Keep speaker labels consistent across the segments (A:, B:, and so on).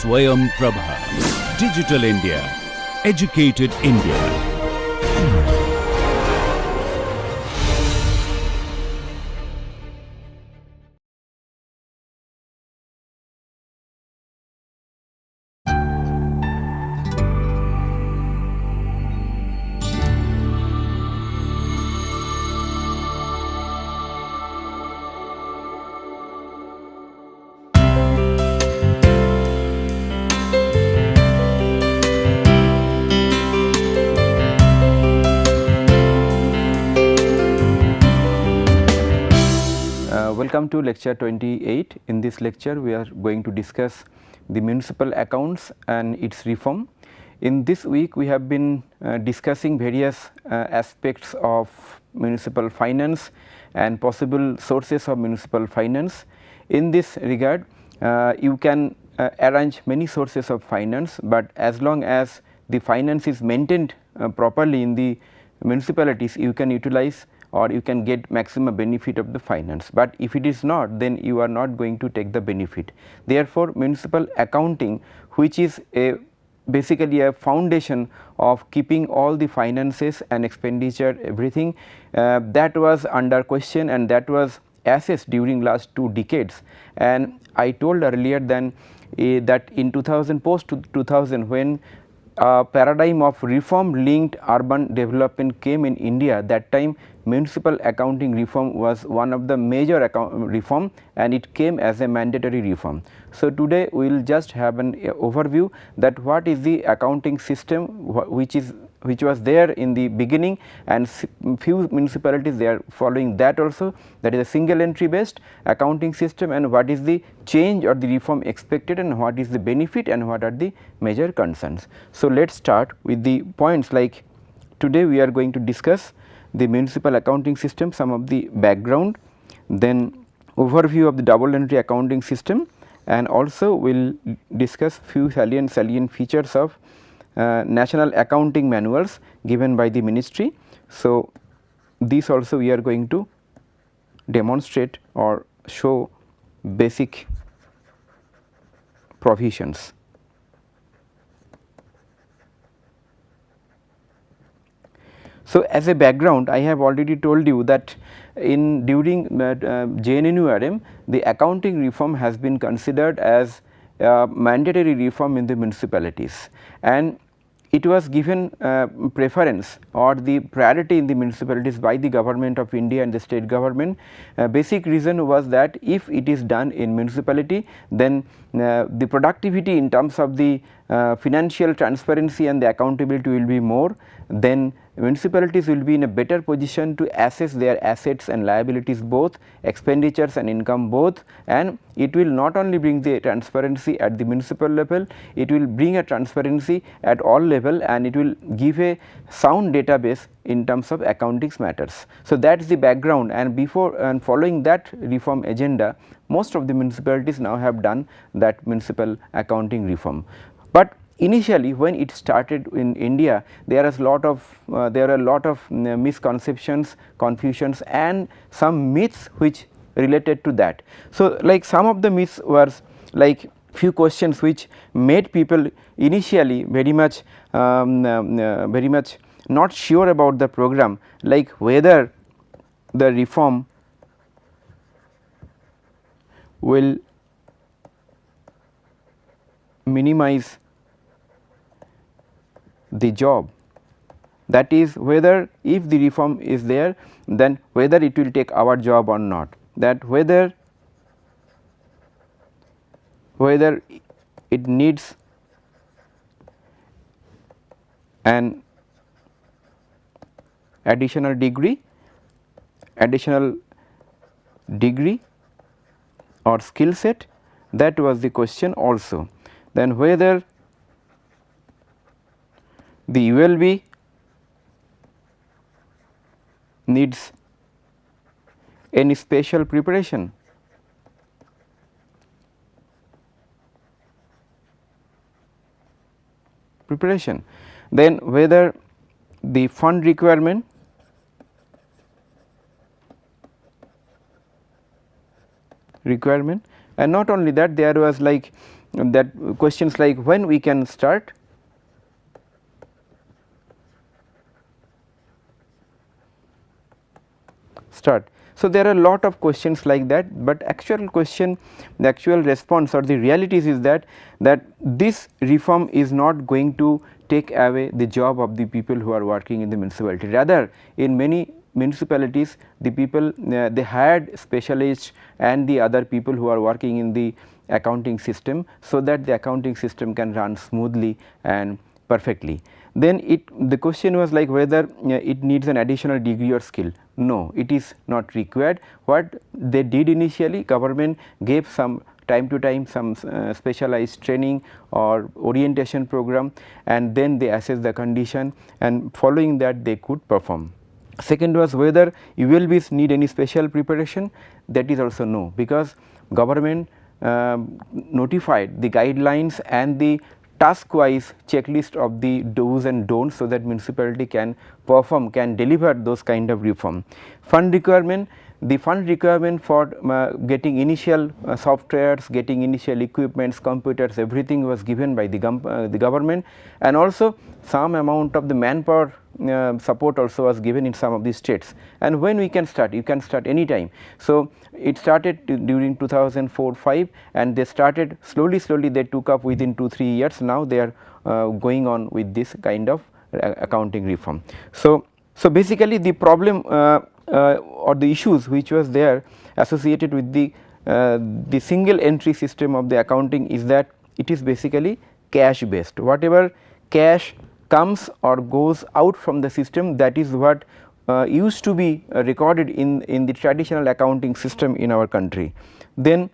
A: Swayam Prabha. Digital India. Educated India.
B: Welcome to lecture 28. In this lecture we are going to discuss the municipal accounts and its reform. In this week we have been discussing various aspects of municipal finance and possible sources of municipal finance. In this regard you can arrange many sources of finance, but as long as the finance is maintained properly in the municipalities, you can utilize or you can get maximum benefit of the finance, but if it is not, then you are not going to take the benefit. Therefore, municipal accounting, which is basically a foundation of keeping all the finances and expenditure everything, that was under question and that was assessed during last 2 decades. And I told earlier then that in 2000, post 2000, when paradigm of reform linked urban development came in India, that time municipal accounting reform was one of the major reform and it came as a mandatory reform. So, today we will just have an overview that what is the accounting system which was there in the beginning, and few municipalities they are following that also, that is a single entry based accounting system, and what is the change or the reform expected and what is the benefit and what are the major concerns. So, let us start with the points. Like today we are going to discuss the municipal accounting system, some of the background, then overview of the double entry accounting system, and also we will discuss few salient features of national accounting manuals given by the ministry. So, these also we are going to demonstrate or show basic provisions. So, as a background, I have already told you that during JNNURM, the accounting reform has been considered as mandatory reform in the municipalities, and it was given preference or the priority in the municipalities by the government of India and the state government. Basic reason was that if it is done in municipality, then the productivity in terms of the financial transparency and the accountability will be more, then municipalities will be in a better position to assess their assets and liabilities both, expenditures and income both, and it will not only bring the transparency at the municipal level, it will bring a transparency at all level, and it will give a sound database in terms of accounting matters. So, that is the background, and before and following that reform agenda, most of the municipalities now have done that municipal accounting reform. But initially when it started in India, there are a lot of misconceptions, confusions and some myths which related to that. So, like some of the myths were like few questions which made people initially very much not sure about the program, like whether the reform will minimize the job, that is whether if the reform is there, then whether it will take our job or not, that whether it needs an additional degree or skill set, that was the question also. Then whether the ULB needs any special preparation, then whether the fund requirement and not only that, there was like that questions like when we can start, So, there are a lot of questions like that, but actual question, the actual response or the realities is that this reform is not going to take away the job of the people who are working in the municipality. Rather, in many municipalities, the people they hired specialists and the other people who are working in the accounting system, so that the accounting system can run smoothly and perfectly. Then the question was like whether it needs an additional degree or skill. No, it is not required. What they did initially, government gave some time to time some specialized training or orientation program, and then they assess the condition, and following that they could perform. Second was whether ULBs need any special preparation. That is also no, because government notified the guidelines and the task wise checklist of the do's and don'ts, so that municipality can perform, can deliver those kind of reform. Fund requirement, the fund requirement for getting initial softwares, getting initial equipments, computers, everything was given by the government, and also some amount of the manpower support also was given in some of the states. And when we can start? You can start any time. So, it started during 2004-5, and they started slowly they took up within 2-3 years. Now, they are going on with this kind of accounting reform. So, basically the problem or the issues which was there associated with the single entry system of the accounting is that it is basically cash based. Whatever cash comes or goes out from the system, that is what used to be recorded in the traditional accounting system in our country. Then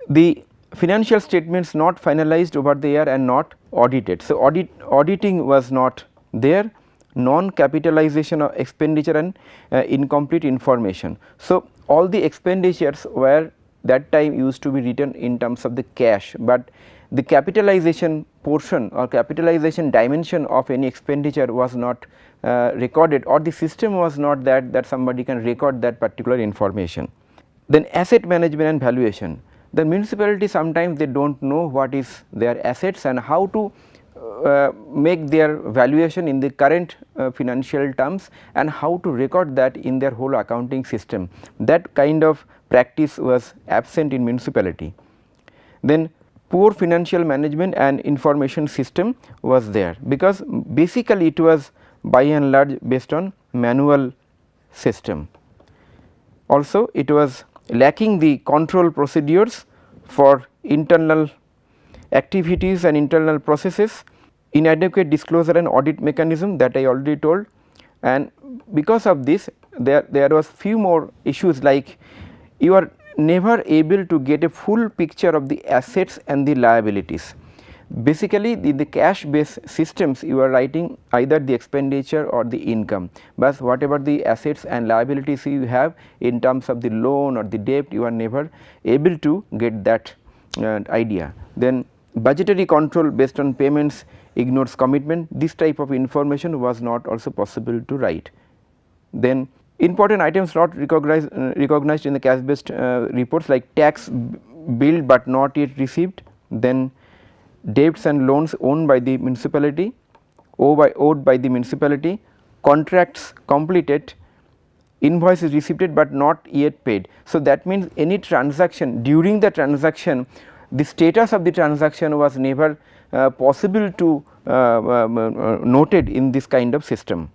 B: the financial statements not finalized over the year and not audited. So, auditing was not there, non capitalization of expenditure and incomplete information. So, all the expenditures were that time used to be written in terms of the cash, but the capitalization portion or capitalization dimension of any expenditure was not recorded, or the system was not that somebody can record that particular information. Then asset management and valuation. The municipality sometimes they do not know what is their assets and how to make their valuation in the current financial terms, and how to record that in their whole accounting system. That kind of practice was absent in municipality. Then poor financial management and information system was there, because basically it was by and large based on manual system. Also it was lacking the control procedures for internal activities and internal processes, inadequate disclosure and audit mechanism, that I already told, and because of this there was few more issues, like you are never able to get a full picture of the assets and the liabilities. Basically the cash based systems, you are writing either the expenditure or the income, but whatever the assets and liabilities you have in terms of the loan or the debt, you are never able to get that idea. Then budgetary control based on payments ignores commitment, this type of information was not also possible to write. Then important items not recognized in the cash based reports, like tax billed but not yet received, then debts and loans owned by the municipality, owed by the municipality, contracts completed, invoices received but not yet paid. So, that means any transaction, during the transaction the status of the transaction was never possible to noted in this kind of system.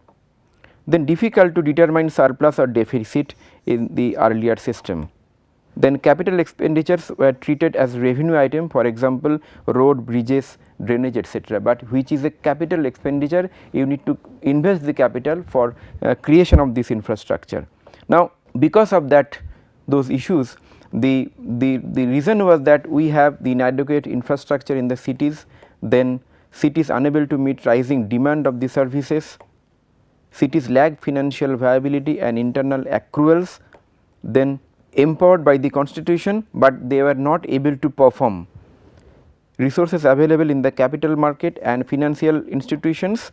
B: Then difficult to determine surplus or deficit in the earlier system. Then capital expenditures were treated as revenue item, for example, road, bridges, drainage, etc., but which is a capital expenditure, you need to invest the capital for creation of this infrastructure. Now, because of that those issues, the reason was that we have the inadequate infrastructure in the cities, then cities unable to meet rising demand of the services, cities lack financial viability and internal accruals, then empowered by the constitution, but they were not able to perform. Resources available in the capital market and financial institutions,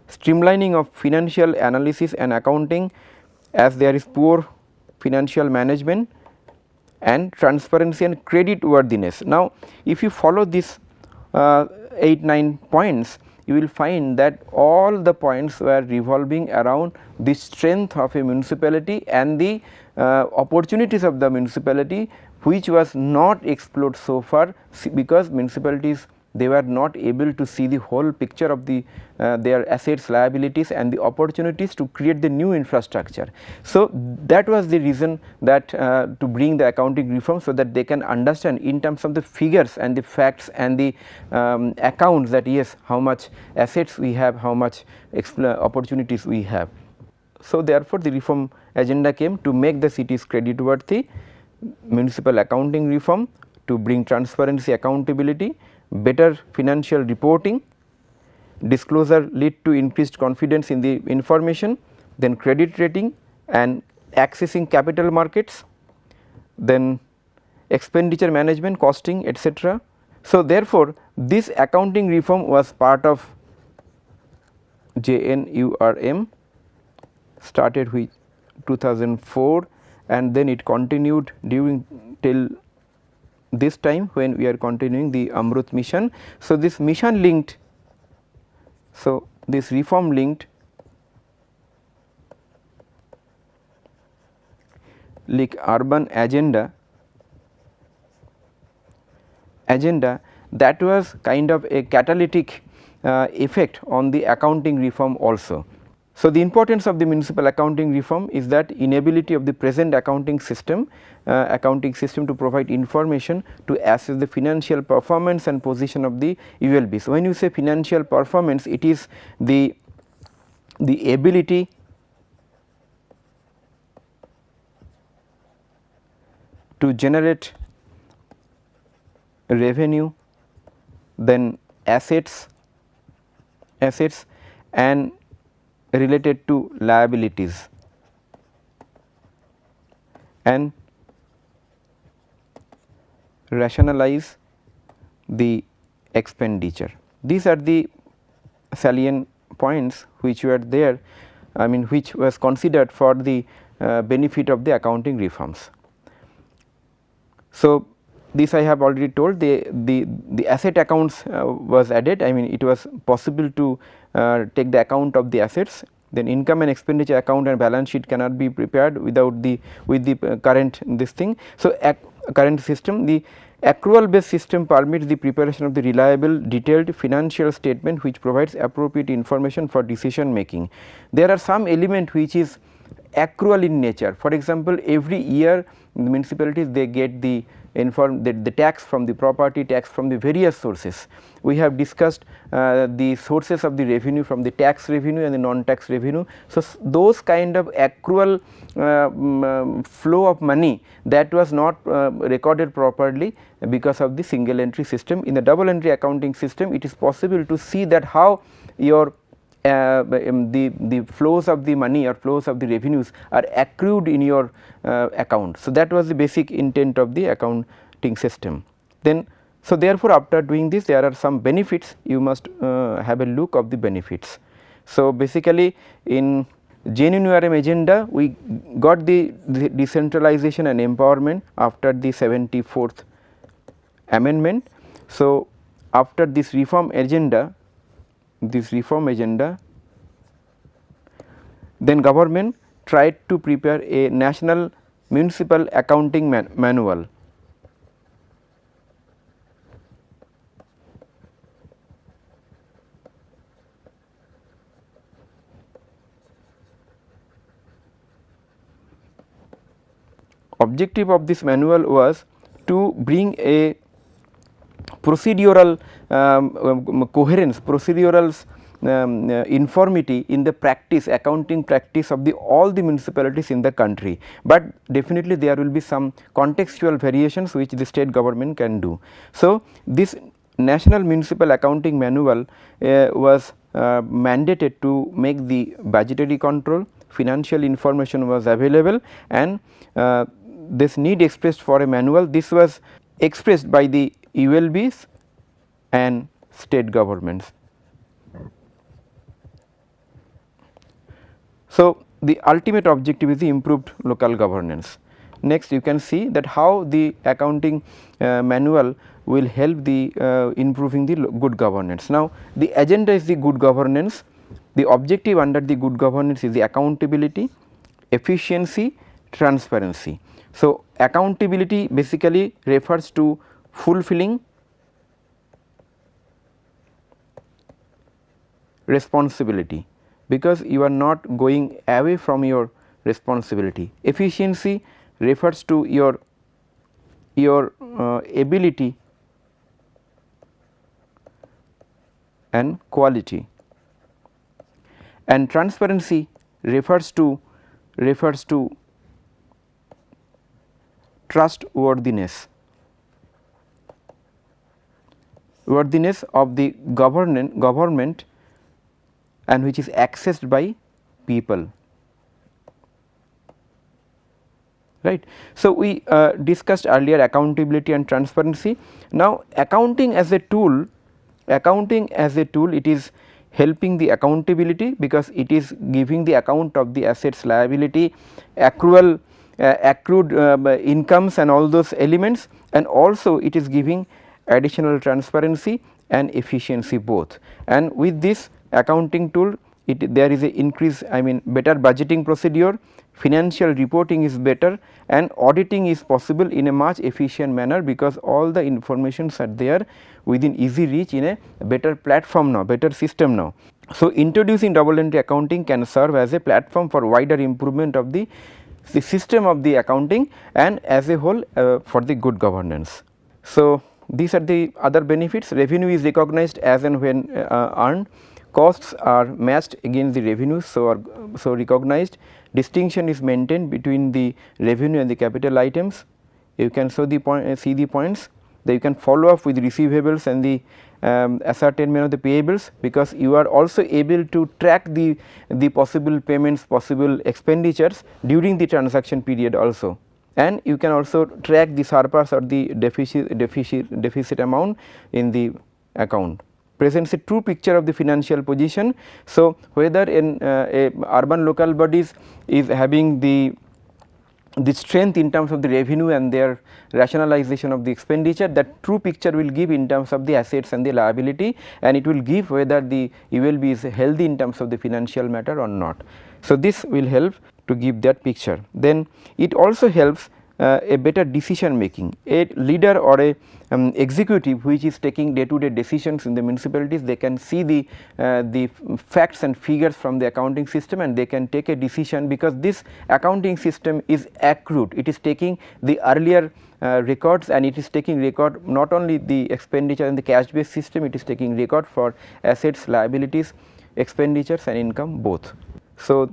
B: streamlining of financial analysis and accounting, as there is poor financial management, and transparency and credit worthiness. Now, if you follow this 8-9 points, you will find that all the points were revolving around the strength of a municipality and the opportunities of the municipality, which was not explored so far, because municipalities, they were not able to see the whole picture of the their assets, liabilities and the opportunities to create the new infrastructure. So, that was the reason that to bring the accounting reform, so that they can understand in terms of the figures and the facts and the accounts, that yes, how much assets we have, how much opportunities we have. So, therefore, the reform agenda came to make the cities credit worthy, municipal accounting reform to bring transparency, accountability, better financial reporting, disclosure lead to increased confidence in the information, then credit rating and accessing capital markets, then expenditure management, costing, etc. So, therefore, this accounting reform was part of JNURM, started with 2004 and then it continued during till this time when we are continuing the Amrut mission. So, this mission linked, so this reform linked like urban agenda that was kind of a catalytic effect on the accounting reform also. So, the importance of the municipal accounting reform is that inability of the present accounting system to provide information to assess the financial performance and position of the ULB. So, when you say financial performance, it is the ability to generate revenue, then assets and related to liabilities and rationalize the expenditure. These are the salient points which were there, I mean which was considered for the benefit of the accounting reforms. So, this I have already told, the asset accounts was added, I mean it was possible to take the account of the assets, then income and expenditure account and balance sheet cannot be prepared without the current this thing. So, current system, the accrual based system permits the preparation of the reliable detailed financial statement which provides appropriate information for decision making. There are some element which is accrual in nature. For example, every year the municipalities, they get the tax from the property tax from the various sources. We have discussed the sources of the revenue from the tax revenue and the non-tax revenue. So, those kind of accrual flow of money, that was not recorded properly because of the single entry system. In the double entry accounting system, it is possible to see that how your the flows of the money or flows of the revenues are accrued in your account. So, that was the basic intent of the accounting system. Then, so therefore, after doing this, there are some benefits, you must have a look of the benefits. So, basically in JNURM agenda, we got the decentralization and empowerment after the 74th amendment. So, after this reform agenda, then government tried to prepare a national municipal accounting manual. Objective of this manual was to bring a procedural coherence, procedural uniformity in the practice, accounting practice of all the municipalities in the country, but definitely there will be some contextual variations which the state government can do. So, this national municipal accounting manual was mandated to make the budgetary control, financial information was available, and this need expressed for a manual, this was expressed by the ULBs and state governments. So, the ultimate objective is the improved local governance. Next you can see that how the accounting manual will help the improving the good governance. Now the agenda is the good governance. The objective under the good governance is the accountability, efficiency, transparency. So accountability basically refers to fulfilling responsibility, because you are not going away from your responsibility. Efficiency refers to your ability and quality, and transparency refers to trustworthiness of the government and which is accessed by people, right. So we discussed earlier accountability and transparency. Now accounting as a tool, it is helping the accountability, because it is giving the account of the assets, liability, accrued incomes and all those elements, and also it is giving additional transparency and efficiency both. And with this accounting tool, there is a increase, I mean better budgeting procedure, financial reporting is better, and auditing is possible in a much efficient manner, because all the informations are there within easy reach in a better platform now, better system now. So introducing double entry accounting can serve as a platform for wider improvement of the system of the accounting and as a whole for the good governance. So these are the other benefits. Revenue is recognized as and when earned, costs are matched against the revenues, so recognized. Distinction is maintained between the revenue and the capital items. You can see the points. Then you can follow up with receivables and the ascertainment of the payables, because you are also able to track the possible payments, possible expenditures during the transaction period also, and you can also track the surplus or the deficit amount in the account. Presents a true picture of the financial position. So whether in urban local bodies is having the strength in terms of the revenue and their rationalization of the expenditure, that true picture will give in terms of the assets and the liability, and it will give whether the ULB is healthy in terms of the financial matter or not. So this will help to give that picture. Then it also helps a better decision making. A leader or a executive which is taking day to day decisions in the municipalities, they can see the facts and figures from the accounting system, and they can take a decision, because this accounting system is accurate. It is taking the earlier records, and it is taking record not only the expenditure and the cash based system, it is taking record for assets, liabilities, expenditures and income both. So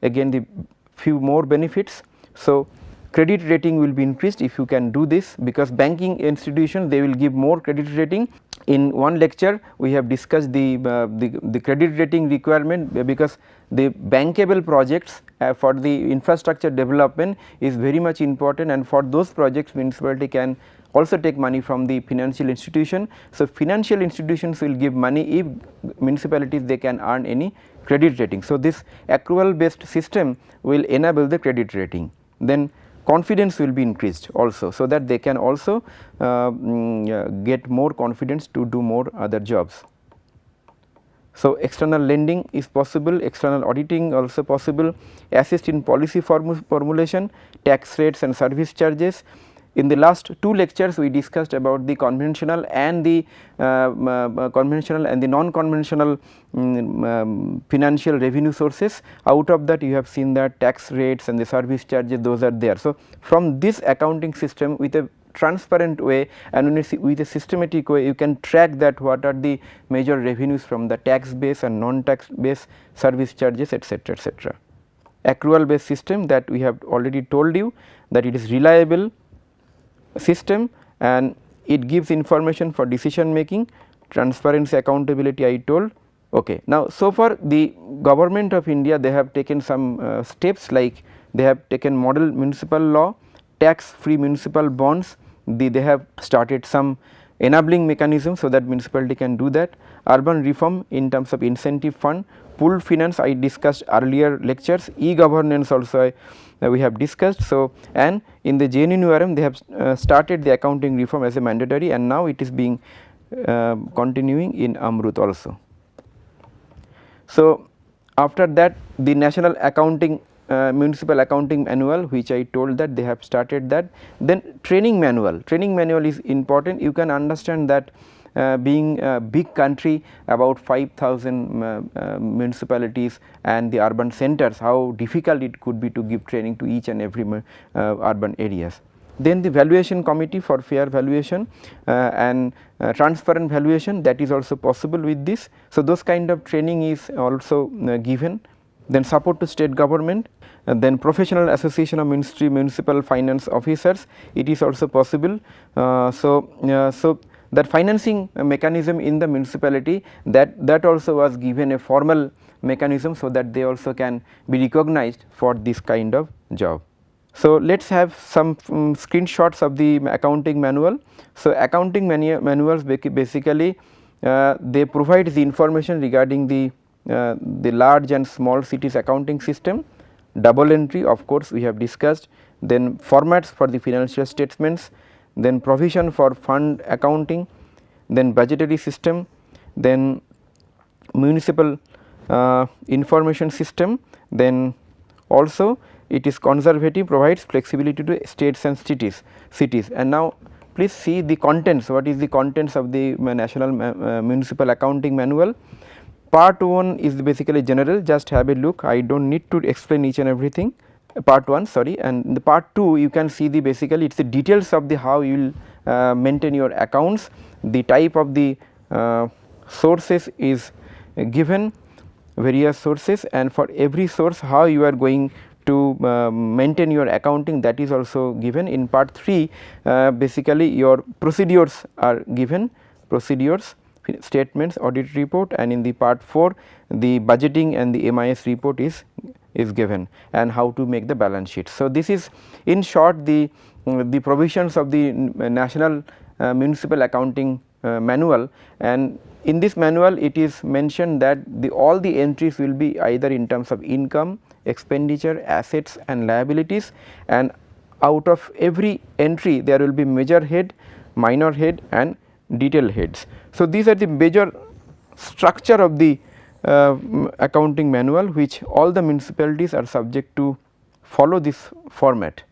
B: again the few more benefits. So credit rating will be increased if you can do this, because banking institutions, they will give more credit rating. In one lecture we have discussed the credit rating requirement, because the bankable projects for the infrastructure development is very much important, and for those projects municipality can also take money from the financial institution. So financial institutions will give money if municipalities they can earn any credit rating. So this accrual based system will enable the credit rating. Then confidence will be increased also, so that they can also get more confidence to do more other jobs. So external lending is possible, external auditing also possible, assist in policy formulation, tax rates and service charges. In the last two lectures we discussed about the conventional and the non-conventional financial revenue sources. Out of that you have seen that tax rates and the service charges, those are there. So from this accounting system, with a transparent way and with a systematic way, you can track that what are the major revenues from the tax base and non-tax base, service charges, etc., etc. Accrual based system, that we have already told you that it is reliable system and it gives information for decision making. Transparency, accountability I told. Okay. Now so far the government of India, they have taken some steps, like they have taken model municipal law, tax free municipal bonds, they have started some enabling mechanism so that municipality can do that. Urban reform in terms of incentive fund, pooled finance I discussed earlier lectures, e-governance also we have discussed. So, and in the JNURM they have started the accounting reform as a mandatory, and now it is being continuing in Amrut also. So, after that the national accounting municipal accounting manual, which I told that they have started that. Then training manual is important. You can understand that being a big country, about 5,000 municipalities and the urban centers, how difficult it could be to give training to each and every urban areas. Then the valuation committee for fair valuation and transparent valuation, that is also possible with this. So, those kind of training is also given. Then support to state government, then professional association of municipal finance officers, it is also possible. So that financing mechanism in the municipality, that also was given a formal mechanism, so that they also can be recognized for this kind of job. So, let us have some screenshots of the accounting manual. So, accounting manuals basically they provide the information regarding the large and small cities accounting system, double entry of course we have discussed, then formats for the financial statements, then provision for fund accounting, then budgetary system, then municipal information system, then also it is conservative, provides flexibility to states and cities. And now please see the contents, what is the contents of the national municipal accounting manual. Part 1 is basically general, just have a look, I do not need to explain each and everything. Part 1 sorry, and the part 2 you can see the basically it is the details of the how you will maintain your accounts, the type of the sources is given, various sources, and for every source how you are going to maintain your accounting, that is also given. In part 3 basically your procedures are given, procedures, statements, audit report, and in the part 4 the budgeting and the MIS report is given, and how to make the balance sheet. So, this is in short the provisions of the national municipal accounting manual, and in this manual it is mentioned that all the entries will be either in terms of income, expenditure, assets and liabilities, and out of every entry there will be major head, minor head and detail heads. So, these are the major structure of the accounting manual, which all the municipalities are subject to follow this format.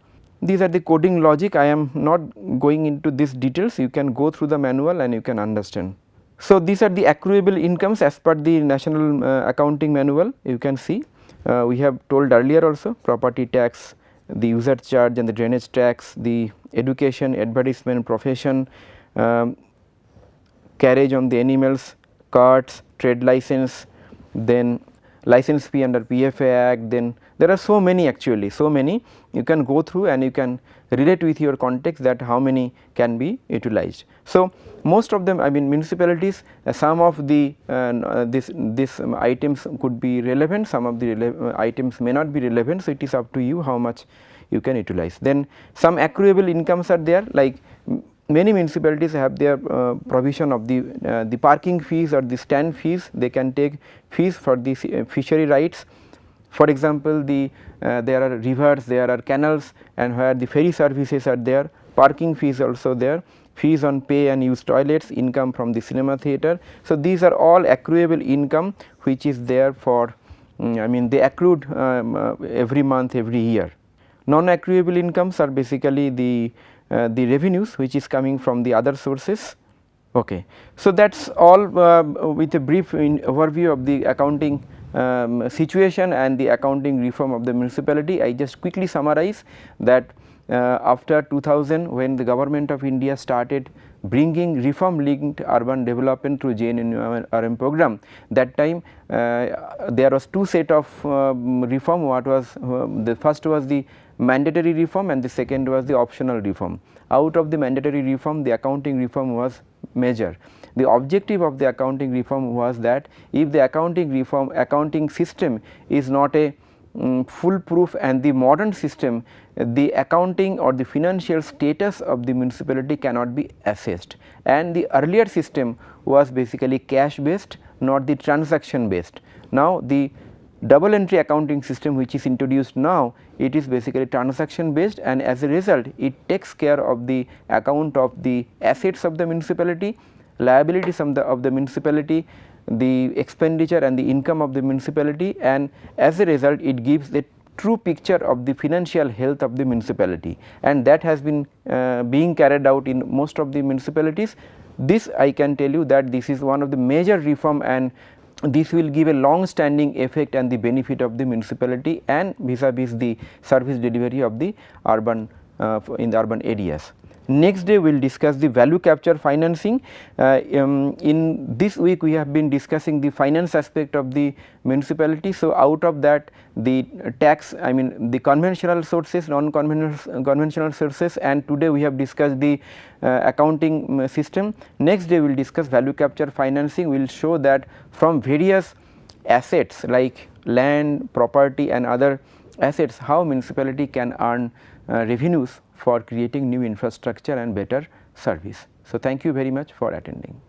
B: These are the coding logic, I am not going into these details, you can go through the manual and you can understand. So, these are the accruable incomes as per the national accounting manual, you can see we have told earlier also, property tax, the user charge and the drainage tax, the education, advertisement, profession, carriage on the animals, carts, trade license, then license fee under PFA Act, then there are so many actually, so many you can go through and you can relate with your context that how many can be utilized. So, most of them, I mean municipalities, some of the this items could be relevant, some of the items may not be relevant. So, it is up to you how much you can utilize. Then some accruable incomes are there, like many municipalities have their provision of the parking fees or the stand fees, they can take fees for the fishery rights. For example, there are rivers, there are canals, and where the ferry services are there, parking fees also there, fees on pay and use toilets, income from the cinema theatre. So, these are all accruable income which is there for I mean they accrued every month, every year. Non-accruable incomes are basically the revenues which is coming from the other sources. Okay. So, that is all with a brief overview of the accounting situation and the accounting reform of the municipality. I just quickly summarize that after 2000, when the government of India started bringing reform linked urban development through JNURM program, that time there was two set of reform. What was the first was the mandatory reform and the second was the optional reform. Out of the mandatory reform, the accounting reform was major. The objective of the accounting reform was that if the accounting system is not a foolproof and the modern system, the accounting or the financial status of the municipality cannot be assessed, and the earlier system was basically cash based, not the transaction based. Now, the double entry accounting system which is introduced now, it is basically transaction based, and as a result it takes care of the account of the assets of the municipality, liabilities of the municipality, the expenditure and the income of the municipality, and as a result it gives the true picture of the financial health of the municipality, and that has been being carried out in most of the municipalities. This I can tell you that this is one of the major reform, and this will give a long standing effect and the benefit of the municipality and vis-a-vis the service delivery of the urban in the urban areas. Next day we will discuss the value capture financing. In this week we have been discussing the finance aspect of the municipality. So, out of that the tax, I mean the conventional sources, non-conventional sources, and today we have discussed the accounting system. Next day we will discuss value capture financing. We will show that from various assets like land, property and other assets, how municipality can earn revenues for creating new infrastructure and better service. So, thank you very much for attending.